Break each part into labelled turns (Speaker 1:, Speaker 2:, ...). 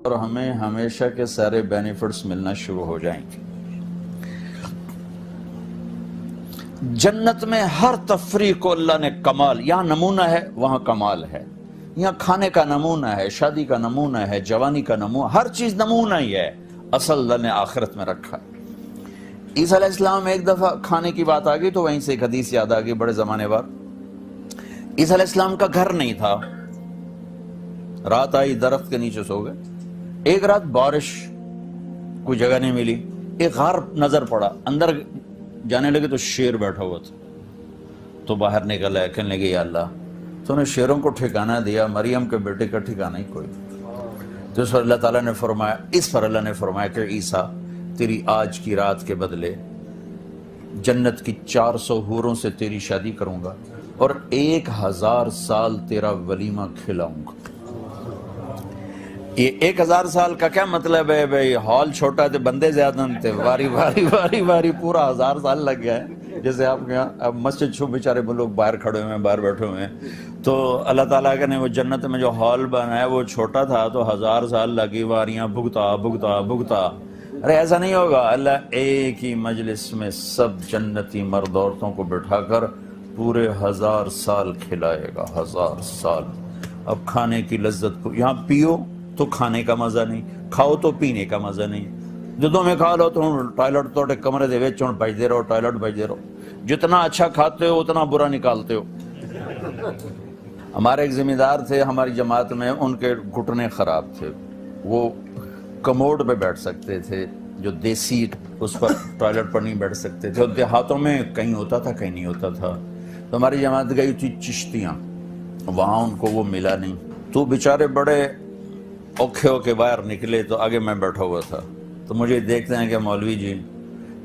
Speaker 1: اور ہمیں ہمیشہ کے سارے بینیفٹس ملنا شروع ہو جائیں گے۔ جنت میں ہر تفریح کو اللہ نے کمال، یہاں نمونہ ہے وہاں کمال ہے، یہاں کھانے کا نمونہ ہے، شادی کا نمونہ ہے، جوانی کا نمونہ، ہر چیز نمونہ ہی ہے، اصل اللہ نے آخرت میں رکھا ہے۔ عیسیٰ علیہ السلام ایک دفعہ کھانے کی بات آ گئی تو وہیں سے ایک حدیث یاد آ گئی بڑے زمانے بعد۔ عیسیٰ علیہ السلام کا گھر نہیں تھا، رات آئی درخت کے نیچے سو گئے، ایک رات بارش، کوئی جگہ نہیں ملی، ایک غار نظر پڑا، اندر جانے لگے تو شیر بیٹھا ہوا تھا، تو باہر نکل آئے، کہنے لگے یا اللہ تو نے شیروں کو ٹھکانہ دیا، مریم کے بیٹے کا ٹھکانہ ہی کوئی۔ تو اس پر اللہ تعالیٰ نے فرمایا، اس پر اللہ نے فرمایا کہ عیسیٰ تیری آج کی رات کے بدلے جنت کی 400 حوروں سے تیری شادی کروں گا اور 1000 سال تیرا ولیمہ کھلاؤں گا۔ یہ 1000 سال کا کیا مطلب ہے بھائی؟ ہال چھوٹا تھے، بندے زیادہ تھے، واری واری واری واری پورا 1000 سال لگ گیا ہے۔ جیسے آپ کے یہاں اب مسجد چھو بیچارے لوگ باہر کھڑے ہوئے ہیں، باہر بیٹھے ہوئے ہیں، تو اللہ تعالیٰ نے وہ جنت میں جو ہال بنایا وہ چھوٹا تھا تو 1000 سال لگی، واریاں بھگتا بھگتا بھگتا۔ ارے ایسا نہیں ہوگا، اللہ ایک ہی مجلس میں سب جنتی مرد عورتوں کو بٹھا کر پورے 1000 سال کھلائے گا، 1000 سال۔ اب کھانے کی لذت کو یہاں پیو تو کھانے کا مزہ نہیں، کھاؤ تو پینے کا مزہ نہیں، جدوں میں کھا لو تو ٹوائلٹ تو کمرے دے وچ بجتے رہو، ٹوائلٹ بجتے رہو، جتنا اچھا کھاتے ہو اتنا برا نکالتے ہو۔ ہمارے ایک ذمہ دار تھے ہماری جماعت میں، ان کے گھٹنے خراب تھے، وہ کموڈ پہ بیٹھ سکتے تھے، جو دیسی اس پر ٹوائلٹ پر نہیں بیٹھ سکتے تھے، اور دیہاتوں میں کہیں ہوتا تھا کہیں نہیں ہوتا تھا۔ تو ہماری جماعت گئی تھی چشتیاں، وہاں ان کو وہ ملا نہیں، تو بیچارے بڑے اوکھے ہو کے باہر نکلے، تو آگے میں بیٹھا ہوا تھا، تو مجھے دیکھتے ہیں کہ مولوی جی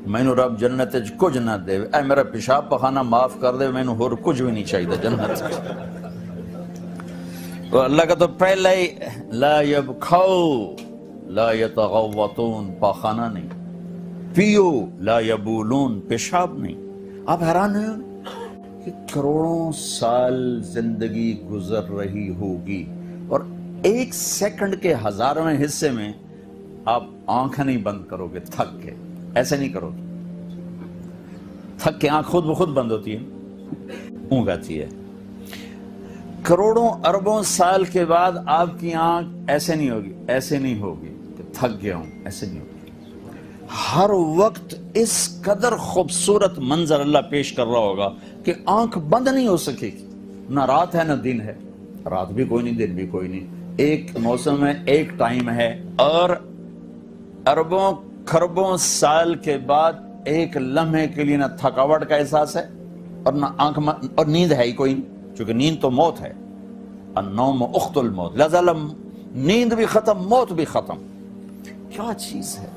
Speaker 1: مینو رب جنت کچھ نہ دے، اے میرا پیشاب پخانا معاف کر دے، مینو ہور کچھ بھی نہیں چاہیے جنت۔ تو اللہ کا تو پہلے ہی لا یبخو لا یتغوطون، پاخانہ نہیں، پیو لا یبولون، پیشاب نہیں۔ آپ حیران ہیں کہ کروڑوں سال زندگی گزر رہی ہوگی اور 1 سیکنڈ کے 1000ویں حصے میں آپ آنکھ نہیں بند کرو گے تھک کے، ایسے نہیں کرو گے، تھک کے آنکھ خود بخود بند ہوتی ہے، اونگ آتی ہے۔ کروڑوں اربوں سال کے بعد آپ کی آنکھ ایسے نہیں ہوگی، ایسے نہیں ہوگی کہ تھک گیا ہوں، ایسے نہیں ہوگی۔ ہر وقت اس قدر خوبصورت منظر اللہ پیش کر رہا ہوگا کہ آنکھ بند نہیں ہو سکے گی، نہ رات ہے نہ دن ہے، رات بھی کوئی نہیں دن بھی کوئی نہیں، ایک موسم ہے، ایک ٹائم ہے، اور اربوں کھربوں سال کے بعد ایک لمحے کے لیے نہ تھکاوٹ کا احساس ہے اور نہ آنکھ اور نیند ہے ہی کوئی نہیں، چونکہ نیند تو موت ہے، النوم اخت الموت، لہذا نیند بھی ختم، موت بھی ختم۔ کیا چیز ہے؟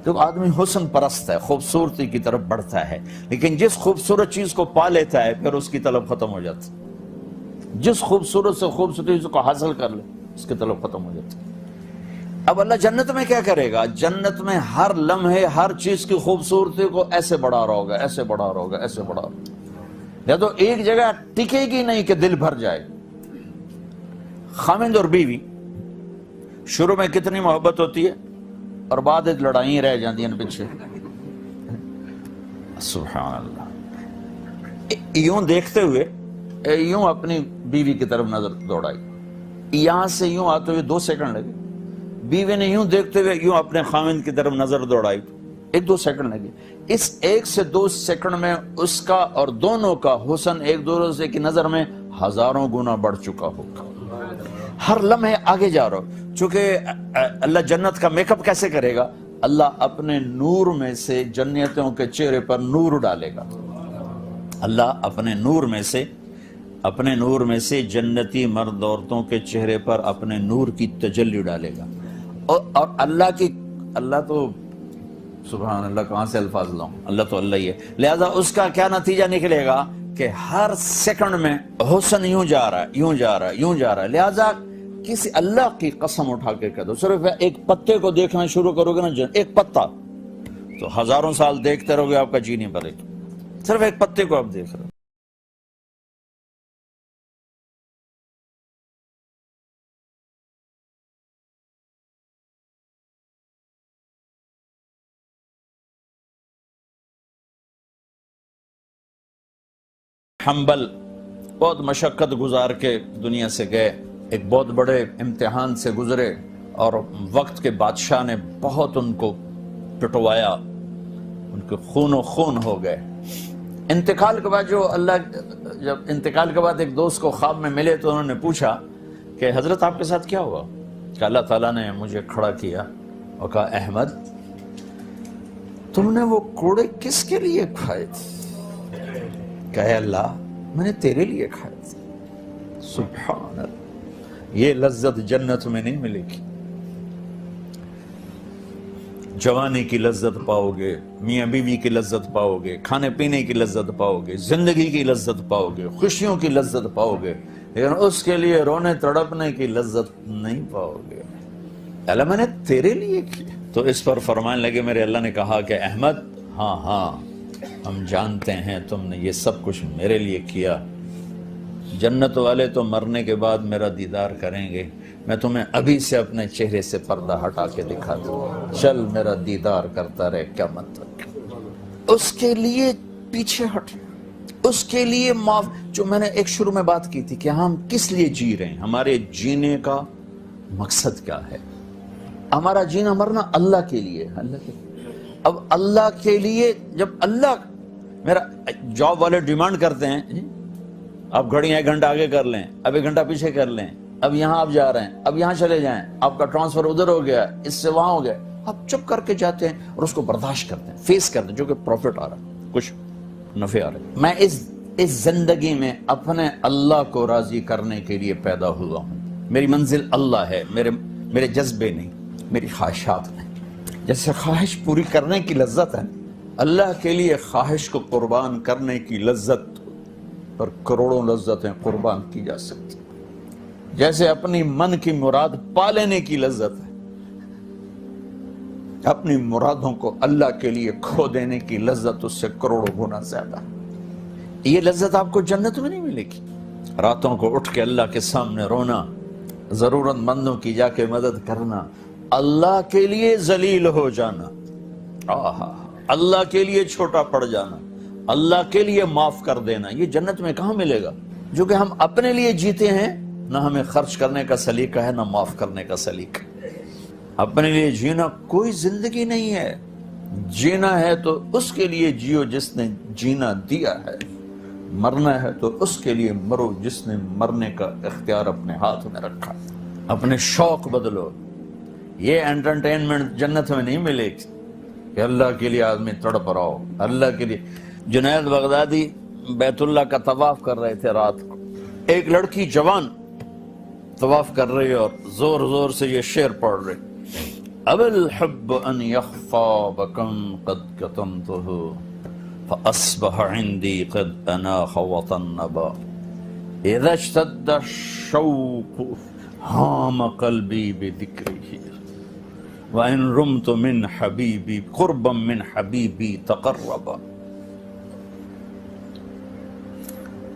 Speaker 1: جب آدمی حسن پرست ہے، خوبصورتی کی طرف بڑھتا ہے، لیکن جس خوبصورت چیز کو پا لیتا ہے پھر اس کی طلب ختم ہو جاتی، جس خوبصورت سے خوبصورت چیز کو حاصل کر لے اس کی طلب ختم ہو جاتی۔ اب اللہ جنت میں کیا کرے گا؟ جنت میں ہر لمحے ہر چیز کی خوبصورتی کو ایسے بڑھا رہا ہوگا، ایسے بڑھا رہا ہوگا، ایسے بڑھا رہا ہوگا، یا تو ایک جگہ ٹکے گی نہیں کہ دل بھر جائے۔ خامند اور بیوی شروع میں کتنی محبت ہوتی ہے اور بعد لڑائیں رہ جاتی ہیں پیچھے، سبحان اللہ۔ یوں دیکھتے ہوئے یوں اپنی بیوی کی طرف نظر دوڑائی، یہاں سے یوں آتے ہوئے 2 سیکنڈ لگے، بیوی نے یوں دیکھتے ہوئے یوں اپنے خامند کی طرف نظر دوڑائی، 1-2 سیکنڈ لگے۔ اس 1 سے 2 سیکنڈ میں اس کا اور دونوں کا حسن ایک دوسرے کی نظر میں 1000 گنا بڑھ چکا ہوگا، ہر لمحے آگے جا رہا ہو۔ چونکہ اللہ جنت کا میک اپ کیسے کرے گا؟ اللہ اپنے نور میں سے جنتیوں کے چہرے پر نور ڈالے گا، اللہ اپنے نور میں سے جنتی مرد عورتوں کے چہرے پر اپنے نور کی تجلی ڈالے گا، اور اللہ تو سبحان اللہ، کہاں سے الفاظ لاؤں، اللہ تو اللہ ہی ہے، لہذا اس کا کیا نتیجہ نکلے گا کہ ہر سیکنڈ میں حسن یوں جا رہا ہے، یوں جا رہا ہے، یوں جا رہا ہے۔ لہذا کسی اللہ کی قسم اٹھا کے کہہ دو، صرف ایک پتے کو دیکھنا شروع کرو گے نا، ایک پتا تو 1000 سال دیکھتے رہو گے، آپ کا جی نہیں بھرے گا، صرف ایک پتے کو آپ دیکھ رہے ہو۔ حنبل بہت مشقت گزار کے دنیا سے گئے، ایک بہت بڑے امتحان سے گزرے، اور وقت کے بادشاہ نے بہت ان کو پٹوایا، ان کے خون و خون ہو گئے۔ انتقال کے بعد جب انتقال کے بعد ایک دوست کو خواب میں ملے تو انہوں نے پوچھا کہ حضرت آپ کے ساتھ کیا ہوا؟ کہ اللہ تعالیٰ نے مجھے کھڑا کیا اور کہا احمد تم نے وہ کوڑے کس کے لیے کھائے تھے؟ کہے اللہ میں نے تیرے لیے کھائے تھے۔ سبحان اللہ، یہ لذت جنت میں نہیں ملے گی۔ جوانی کی لذت پاؤ گے، میاں بیوی کی لذت پاؤ گے، کھانے پینے کی لذت پاؤ گے، زندگی کی لذت پاؤ گے، خوشیوں کی لذت پاؤ گے، لیکن اس کے لیے رونے تڑپنے کی لذت نہیں پاؤ گے۔ اللہ میں نے تیرے لیے کیا۔ تو اس پر فرمانے لگے میرے اللہ نے کہا کہ احمد ہاں ہم جانتے ہیں تم نے یہ سب کچھ میرے لیے کیا۔ جنت والے تو مرنے کے بعد میرا دیدار کریں گے، میں تمہیں ابھی سے اپنے چہرے سے پردہ ہٹا کے دکھا دوں، چل میرا دیدار کرتا رہے قیامت تک۔ اس کے لیے پیچھے ہٹ، اس کے لیے معاف۔ جو میں نے ایک شروع میں بات کی تھی کہ ہم کس لیے جی رہے ہیں، ہمارے جینے کا مقصد کیا ہے؟ ہمارا جینا مرنا اللہ کے لیے، اللہ کے لیے۔ اب اللہ کے لیے جب اللہ، میرا جاب والے ڈیمانڈ کرتے ہیں آپ گھڑی 1 گھنٹہ آگے کر لیں، اب 1 گھنٹہ پیچھے کر لیں، اب یہاں آپ جا رہے ہیں، اب یہاں چلے جائیں، آپ کا ٹرانسفر ادھر ہو گیا، اس سے وہاں ہو گیا، آپ چپ کر کے جاتے ہیں اور اس کو برداشت کرتے ہیں، فیس کرتے ہیں، جو کہ پروفٹ آ رہا ہے، کچھ نفع آ رہا ہے۔ میں اس زندگی میں اپنے اللہ کو راضی کرنے کے لیے پیدا ہوا ہوں۔ میری منزل اللہ ہے، میرے جذبے نہیں، میری خواہشات نہیں۔ جیسے خواہش پوری کرنے کی لذت ہے، اللہ کے لیے خواہش کو قربان کرنے کی لذت پر کروڑوں لذتیں قربان کی جا سکتی، جیسے اپنی من کی مراد پا لینے کی لذت ہے، اپنی مرادوں کو اللہ کے لیے کھو دینے کی لذت اس سے کروڑوں گنا زیادہ ہے۔ یہ لذت آپ کو جنت میں نہیں ملے گی۔ راتوں کو اٹھ کے اللہ کے سامنے رونا، ضرورت مندوں کی جا کے مدد کرنا، اللہ کے لیے ذلیل ہو جانا، اللہ کے لیے چھوٹا پڑ جانا، اللہ کے لیے معاف کر دینا، یہ جنت میں کہاں ملے گا؟ جو کہ ہم اپنے لیے جیتے ہیں، نہ ہمیں خرچ کرنے کا سلیقہ ہے، نہ معاف کرنے کا سلیقہ۔ اپنے لیے جینا کوئی زندگی نہیں ہے۔ جینا ہے تو اس کے لیے جیو جس نے جینا دیا ہے، مرنا ہے تو اس کے لیے مرو جس نے مرنے کا اختیار اپنے ہاتھ میں رکھا۔ اپنے شوق بدلو۔ یہ انٹرٹینمنٹ جنت میں نہیں ملے گی کہ اللہ کے لیے آدمی تڑپ رہا ہو، اللہ کے لیے۔ جنید بغدادی بیت اللہ کا طواف کر رہے تھے رات کو، ایک لڑکی جوان طواف کر رہی اور زور زور سے یہ شعر پڑھ رہے، اب الحب ان یخفا بکم قد کتمتہ فاصبح عندی قد اناخ وطنبا اذا اشتد الشوق ہام قلبی بذکرہ وَإِن رُمْتُ مِنْ حَبِيبِي قُرْبًا مِنْ حَبِيبِي تَقَرَّبًا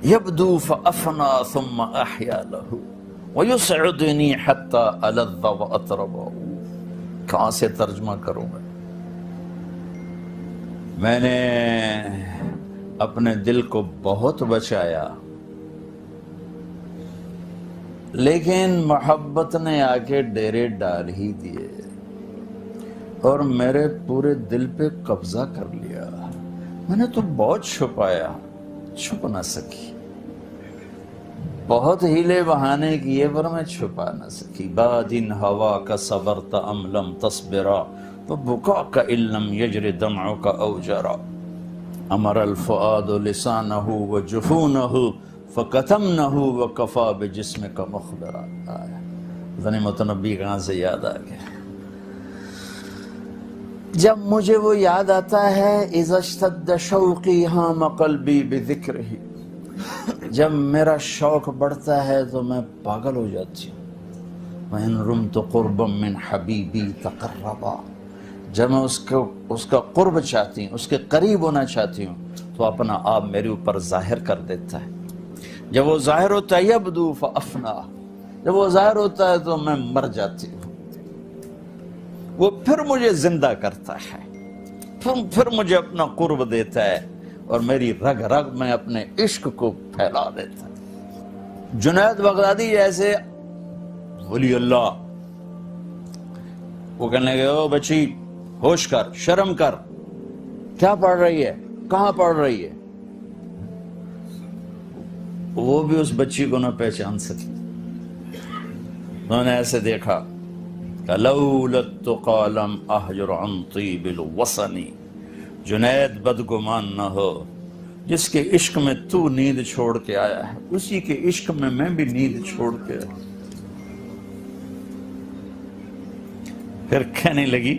Speaker 1: يَبْدُو فَأَفْنَا ثُمَّ أَحْيَا لَهُ وَيُسْعِدُنِي حَتَّى أَلَذَّ وَأَطْرَبَ۔ کہاں سے ترجمہ کروں میں نے اپنے دل کو بہت بچایا، لیکن محبت نے آ کے ڈیرے ڈال ہی دیے اور میرے پورے دل پہ قبضہ کر لیا۔ میں نے تو بہت چھپایا، چھپ نہ سکی، بہت ہیلے بہانے کیے پر میں چھپا نہ سکی۔ بادن ہوا کا صبرت ام لم تصبرا وبکاک ان لم یجر دمعک اوجرا امر الفؤاد لسانہ وجفونہ فکتمنہ وکفا بجسمک مخبرا۔ غنیمت نبی کہاں سے یاد آ گیا؟ جب مجھے وہ یاد آتا ہے، اذا اشتد شوقی ہام قلبی بذکرہ، جب میرا شوق بڑھتا ہے تو میں پاگل ہو جاتی ہوں۔ وَإِن رُمْتُ قُرْبًا مِّنْ حَبِيبِي تَقَرَّبًا، جب میں اس کا قرب چاہتی ہوں، اس کے قریب ہونا چاہتی ہوں تو اپنا آپ میرے اوپر ظاہر کر دیتا ہے۔ جب وہ ظاہر ہوتا ہے یبدو فافنا، جب وہ ظاہر ہوتا ہے تو میں مر جاتی ہوں، وہ پھر مجھے زندہ کرتا ہے، پھر مجھے اپنا قرب دیتا ہے، اور میری رگ رگ میں اپنے عشق کو پھیلا دیتا. جنید بغدادی جیسے ولی اللہ، وہ کہنے لگے او بچی ہوش کر، شرم کر، کیا پڑھ رہی ہے، کہاں پڑھ رہی ہے؟ وہ بھی اس بچی کو نہ پہچان سکی. انہوں نے ایسے دیکھا کہ لولا التقى لم احجر عن طیب الوصن، جنید بدگمان نہ ہو، جس کے عشق میں تو نیند چھوڑ کے آیا ہے اسی کے عشق میں میں بھی نیند چھوڑ کے آیا. پھر کہنے لگی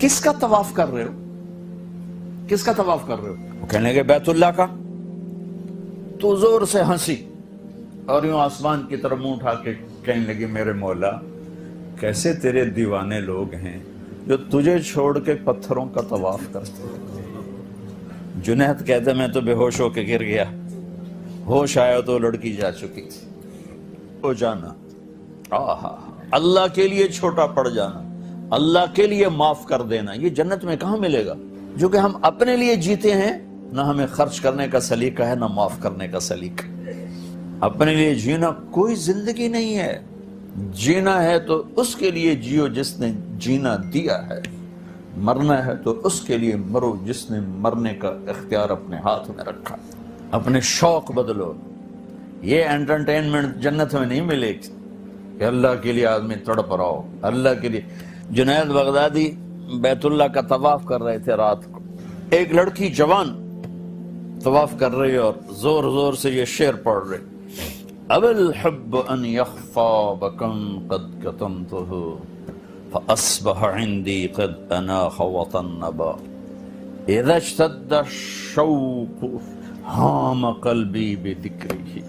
Speaker 1: کس کا طواف کر رہے ہو، کس کا طواف کر رہے ہو؟ وہ کہنے لگے بیت اللہ کا. تو زور سے ہنسی اور یوں آسمان کی طرف منہ اٹھا کے کہنے لگی میرے مولا کیسے تیرے دیوانے لوگ ہیں جو تجھے چھوڑ کے پتھروں کا طواف کرتے. جنید کہتے میں تو بے ہوش ہو کے گر گیا، ہوش آیا تو لڑکی جا چکی. ہو جانا، آہا، اللہ کے لیے چھوٹا پڑ جانا، اللہ کے لیے معاف کر دینا، یہ جنت میں کہاں ملے گا؟ جو کہ ہم اپنے لیے جیتے ہیں، نہ ہمیں خرچ کرنے کا سلیقہ ہے نہ معاف کرنے کا سلیقہ. اپنے لیے جینا کوئی زندگی نہیں ہے. جینا ہے تو اس کے لیے جیو جس نے جینا دیا ہے، مرنا ہے تو اس کے لیے مرو جس نے مرنے کا اختیار اپنے ہاتھ میں رکھا. اپنے شوق بدلو. یہ انٹرٹینمنٹ جنت میں نہیں ملے گی کہ اللہ کے لیے آدمی تڑپ رہا ہو. اللہ کے لیے. جنید بغدادی بیت اللہ کا طواف کر رہے تھے رات کو. ایک لڑکی جوان طواف کر رہی اور زور زور سے یہ شعر پڑھ رہے اب الحب ان یخفا بکم قد کتمتہ فاصبح عندی قد اناخ وطنبا اذا اشتد الشوق ہام قلبی بذکرہ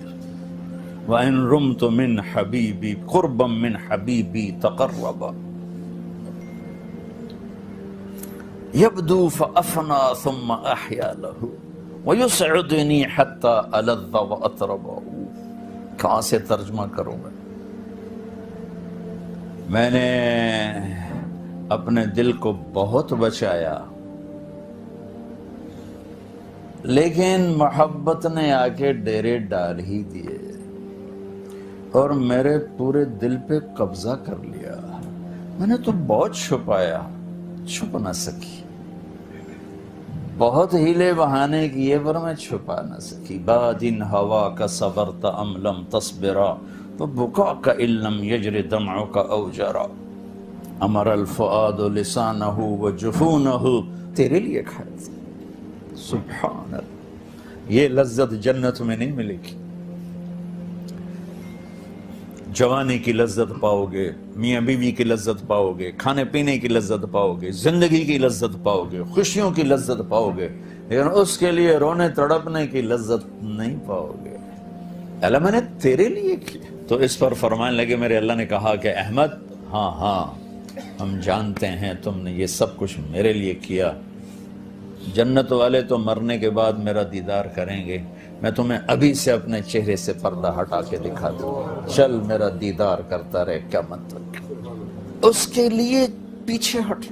Speaker 1: وان رمت من حبیبی قربا من حبیبی تقربا یبدو فافنا ثم احیا لہ وَيُسْعُدْنِي حَتَّى أَلَذَّ وَأَطْرَبَ. کہاں سے ترجمہ کروں میں نے اپنے دل کو بہت بچایا لیکن محبت نے آ کے ڈیرے ڈال ہی دیے اور میرے پورے دل پہ قبضہ کر لیا. میں نے تو بہت چھپایا، چھپ نہ سکی، بہت ہیلے بہانے کیے پر میں چھپا نہ سکی. بادن ہوا کا صبرت ام لم تصبرا وبکاک ان لم یجر دمعک اوجرا امر الفؤاد لسانہ وجفونہ. تیرے لیے کھایا تھا. سبحان اللہ، یہ لذت جنت میں نہیں ملے گی. جوانی کی لذت پاؤ گے، میاں بیوی کی لذت پاؤ گے، کھانے پینے کی لذت پاؤ گے، زندگی کی لذت پاؤ گے، خوشیوں کی لذت پاؤ گے، لیکن اس کے لیے رونے تڑپنے کی لذت نہیں پاؤ گے. اللہ میں نے تیرے لیے کیا. تو اس پر فرمانے لگے میرے اللہ نے کہا کہ احمد ہاں ہاں ہم جانتے ہیں تم نے یہ سب کچھ میرے لیے کیا. جنت والے تو مرنے کے بعد میرا دیدار کریں گے، میں تمہیں ابھی سے اپنے چہرے سے پردہ ہٹا کے دکھا دوں. چل میرا دیدار کرتا رہے. کیا مطلب؟ اس کے لیے پیچھے ہٹ،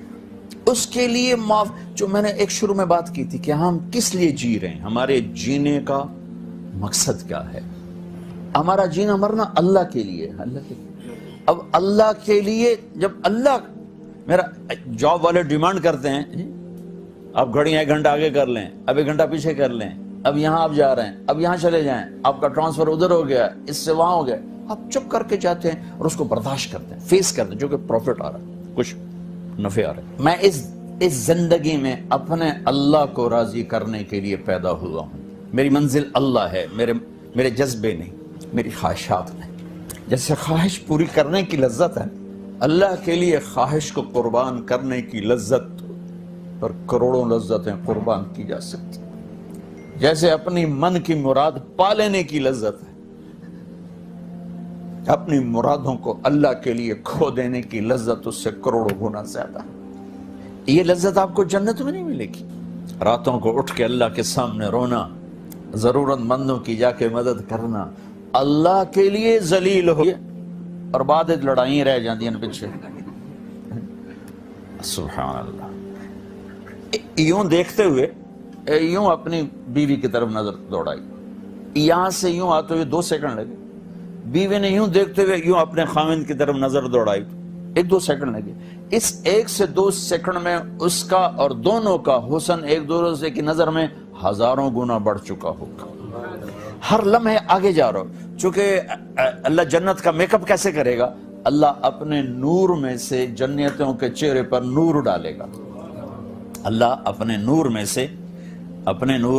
Speaker 1: اس کے لیے معاف. جو میں نے ایک شروع میں بات کی تھی کہ ہم کس لیے جی رہے ہیں، ہمارے جینے کا مقصد کیا ہے. ہمارا جینا مرنا اللہ کے لیے، اللہ کے لیے. اب اللہ کے لیے جب اللہ، میرا جاب والے ڈیمانڈ کرتے ہیں آپ گھڑی 1 گھنٹہ آگے کر لیں، اب 1 گھنٹہ پیچھے کر لیں، اب یہاں آپ جا رہے ہیں، اب یہاں چلے جائیں، آپ کا ٹرانسفر ادھر ہو گیا، اس سے وہاں ہو گیا. آپ چپ کر کے جاتے ہیں اور اس کو برداشت کرتے ہیں، فیس کرتے ہیں، جو کہ پروفٹ آ رہا ہے، کچھ نفع آ رہا ہے. میں اس زندگی میں اپنے اللہ کو راضی کرنے کے لیے پیدا ہوا ہوں. میری منزل اللہ ہے، میرے جذبے نہیں، میری خواہشات نہیں. جیسے خواہش پوری کرنے کی لذت ہے، اللہ کے لیے خواہش کو قربان کرنے کی لذت پر کروڑوں لذتیں قربان کی جا سکتی. جیسے اپنی من کی مراد پا لینے کی لذت ہے، اپنی مرادوں کو اللہ کے لیے کھو دینے کی لذت اس سے کروڑوں گنا زیادہ ہے. یہ لذت آپ کو جنت میں نہیں ملے گی. راتوں کو اٹھ کے اللہ کے سامنے رونا، ضرورت مندوں کی جا کے مدد کرنا، اللہ کے لیے ذلیل ہو، اور بعد لڑائیں رہ جاتی ہیں پیچھے. سبحان اللہ. یوں دیکھتے ہوئے یوں اپنی بیوی کی طرف نظر دوڑائی، یہاں سے یوں آتے ہوئے 2 سیکنڈ لگے، بیوی نے یوں دیکھتے ہوئے یوں اپنے خاوند کی طرف نظر دوڑائی، 1-2 سیکنڈ لگے۔ اس 1 سے 2 سیکنڈ میں اس کا اور دونوں کا حسن ایک دوسرے کی نظر میں ہزاروں گنا بڑھ چکا ہوگا۔ ہر لمحے آگے جا رہا ہو، چونکہ اللہ جنت کا میک اپ کیسے کرے گا؟ اللہ اپنے نور میں سے جنتیوں کے چہرے پر نور ڈالے گا۔ اللہ اپنے نور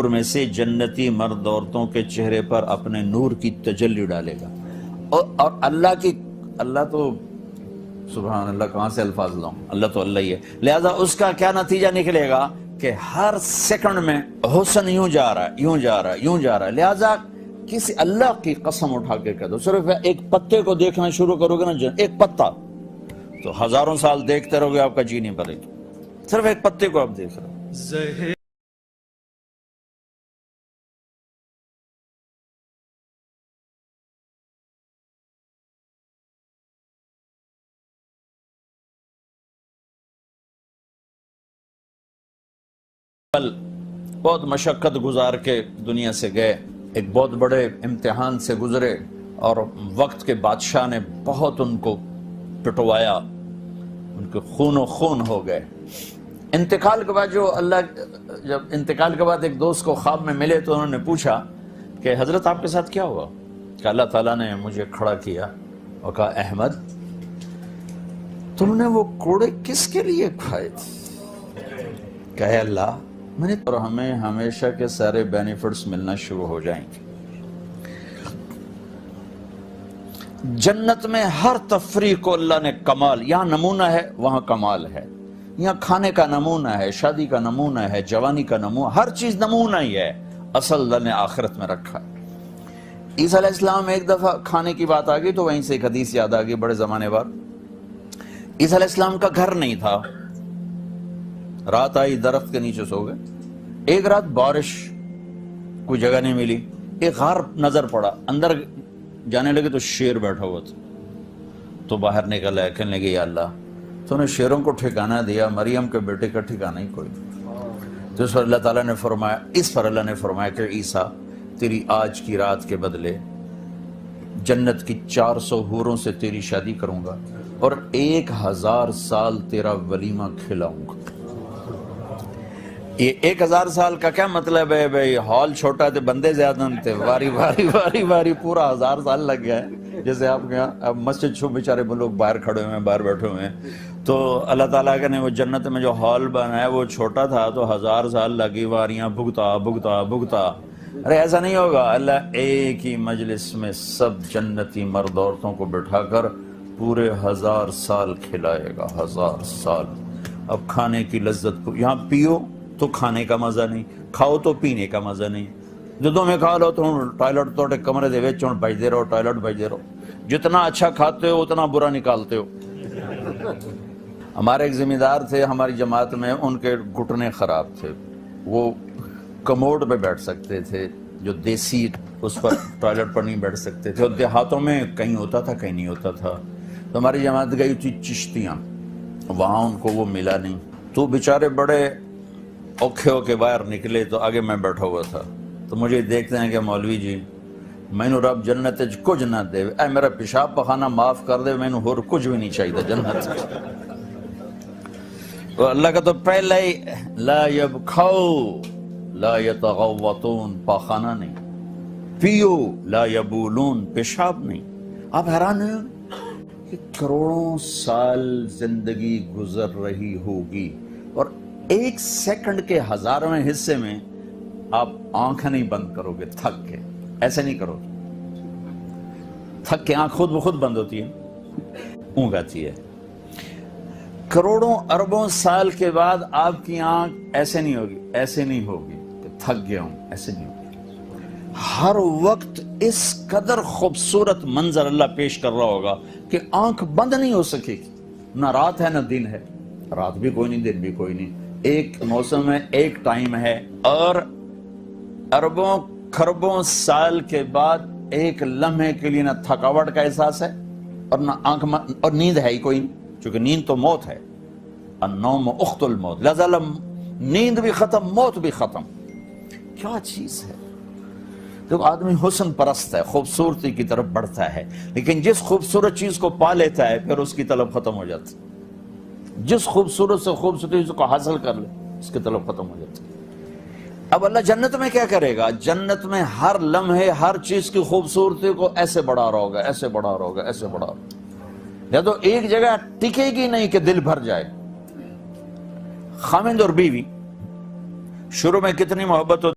Speaker 1: میں سے جنتی مرد عورتوں کے چہرے پر اپنے نور کی تجلی ڈالے گا، اور اللہ تو سبحان اللہ، کہاں سے الفاظ لاؤں، اللہ تو اللہ ہی ہے۔ لہذا اس کا کیا نتیجہ نکلے گا کہ ہر سیکنڈ میں حسن یوں جا رہا ہے۔ لہذا کسی اللہ کی قسم اٹھا کے کہہ دو، صرف ایک پتے کو دیکھنا شروع کرو گے نا، ایک پتا تو ہزاروں سال دیکھتے رہو گے، آپ کا جی نہیں بھرے گا۔ صرف ایک پتے کو آپ دیکھ رہے ہو۔ بہت مشقت گزار کے دنیا سے گئے، ایک بہت بڑے امتحان سے گزرے، اور وقت کے بادشاہ نے بہت ان کو پٹوایا، ان کے خون و خون ہو گئے۔ انتقال کے بعد جب انتقال کے بعد ایک دوست کو خواب میں ملے تو انہوں نے پوچھا کہ حضرت آپ کے ساتھ کیا ہوا؟ کہ اللہ تعالیٰ نے مجھے کھڑا کیا اور کہا احمد تم نے وہ کوڑے کس کے لیے کھائے تھے؟ کہے اللہ میں نے، اور ہمیں ہمیشہ کے سارے بینیفٹس ملنا شروع ہو جائیں گے۔ جنت میں ہر تفریح کو اللہ نے کمال، یہاں نمونہ ہے وہاں کمال ہے، یہاں کھانے کا نمونہ ہے، شادی کا نمونہ ہے، جوانی کا نمونہ، ہر چیز نمونہ ہی ہے، اصل اللہ نے آخرت میں رکھا ہے۔ عیسیٰ علیہ السلام ایک دفعہ کھانے کی بات آ گئی تو وہیں سے ایک حدیث یاد آ گئی بڑے زمانے بعد۔ عیسیٰ علیہ السلام کا گھر نہیں تھا، رات آئی درخت کے نیچے سو گئے، ایک رات بارش، کوئی جگہ نہیں ملی، ایک غار نظر پڑا، اندر جانے لگے تو شیر بیٹھا ہوا تھا، تو باہر نکل آئے، کہنے لگے یا اللہ تو نے شیروں کو ٹھکانہ دیا، مریم کے بیٹے کا ٹھکانہ ہی کوئی نہیں۔ تو اس پر اللہ تعالیٰ نے فرمایا، اس پر اللہ نے فرمایا کہ عیسیٰ تیری آج کی رات کے بدلے جنت کی 400 حوروں سے تیری شادی کروں گا اور 1000 سال تیرا ولیمہ کھلاؤں گا۔ یہ 1000 سال کا کیا مطلب ہے بھائی؟ ہال چھوٹا تھے، بندے زیادہ تھے، واری پورا 1000 سال لگ گیا ہے۔ جیسے آپ کے یہاں مسجد چھو بیچارے لوگ باہر کھڑے ہوئے ہیں، باہر بیٹھے ہوئے ہیں، تو اللہ تعالیٰ نے وہ جنت میں جو ہال بنایا وہ چھوٹا تھا تو 1000 سال لگی، واریاں بھگتا۔ ارے ایسا نہیں ہوگا، اللہ ایک ہی مجلس میں سب جنتی مرد عورتوں کو بٹھا کر پورے 1000 سال کھلائے گا، 1000 سال۔ اب کھانے کی لذت کو یہاں پیو تو کھانے کا مزہ نہیں، کھاؤ تو پینے کا مزہ نہیں، جدوں میں کھا لو تو ٹوائلٹ تو کمرے دے وچ بجتے رہو، ٹوائلٹ بجتے رہو، جتنا اچھا کھاتے ہو اتنا برا نکالتے ہو۔ ہمارے ایک ذمہ دار تھے ہماری جماعت میں، ان کے گھٹنے خراب تھے، وہ کموڈ پہ بیٹھ سکتے تھے، جو دیسی اس پر ٹوائلٹ پر نہیں بیٹھ سکتے تھے، اور دیہاتوں میں کہیں ہوتا تھا کہیں نہیں ہوتا تھا۔ تو ہماری جماعت گئی تھی چشتیاں، وہاں ان کو وہ ملا نہیں، تو بیچارے بڑے اوکھے ہو کے باہر نکلے، تو آگے میں بیٹھا ہوا تھا، تو مجھے دیکھتے ہیں کہ مولوی جی مینو رب جنت کچھ نہ دے، اے میرا پیشاب پخانا معاف کر دے، مینو ہور کچھ بھی نہیں چاہیے جنت۔ تو اللہ کا تو پہلے ہی لا یبخو لا یتغوطون، پاخانہ نہیں، پیو لا یبولون، پیشاب نہیں۔ آپ حیران ہیں کہ کروڑوں سال زندگی گزر رہی ہوگی اور 1 سیکنڈ کے 1000ویں حصے میں آپ آنکھ نہیں بند کرو گے تھک کے، ایسے نہیں کرو، تھک کے آنکھ خود بخود بند ہوتی ہے، اونگ آتی ہے۔ کروڑوں اربوں سال کے بعد آپ کی آنکھ ایسے نہیں ہوگی، ایسے نہیں ہوگی کہ تھک گیا ہوں، ایسے نہیں ہوگی۔ ہر وقت اس قدر خوبصورت منظر اللہ پیش کر رہا ہوگا کہ آنکھ بند نہیں ہو سکے گی، نہ رات ہے نہ دن ہے، رات بھی کوئی نہیں دن بھی کوئی نہیں، ایک موسم ہے، ایک ٹائم ہے، اور اربوں کھربوں سال کے بعد ایک لمحے کے لیے نہ تھکاوٹ کا احساس ہے اور نہ آنکھ اور نیند ہے ہی کوئی نہیں، چونکہ نیند تو موت ہے، النوم اخت الموت، لہذا نیند بھی ختم، موت بھی ختم۔ کیا چیز ہے. تو آدمی حسن پرست ہے، خوبصورتی کی طرف بڑھتا ہے، لیکن جس خوبصورت چیز کو پا لیتا ہے پھر اس کی طلب ختم ہو جاتی. جس خوبصورت سے خوبصورت چیز کو حاصل کر لے اس کی طلب ختم ہو جاتی. اب اللہ جنت میں کیا کرے گا؟ جنت میں ہر لمحے ہر چیز کی خوبصورتی کو ایسے بڑھا رہا ہوگا، ایسے بڑھا رہا ہوگا، ایسے بڑھا رہا ہوگا، یا تو ایک جگہ ٹکے گی نہیں کہ دل بھر جائے. خاوند اور بیوی شروع میں کتنی محبت ہوتی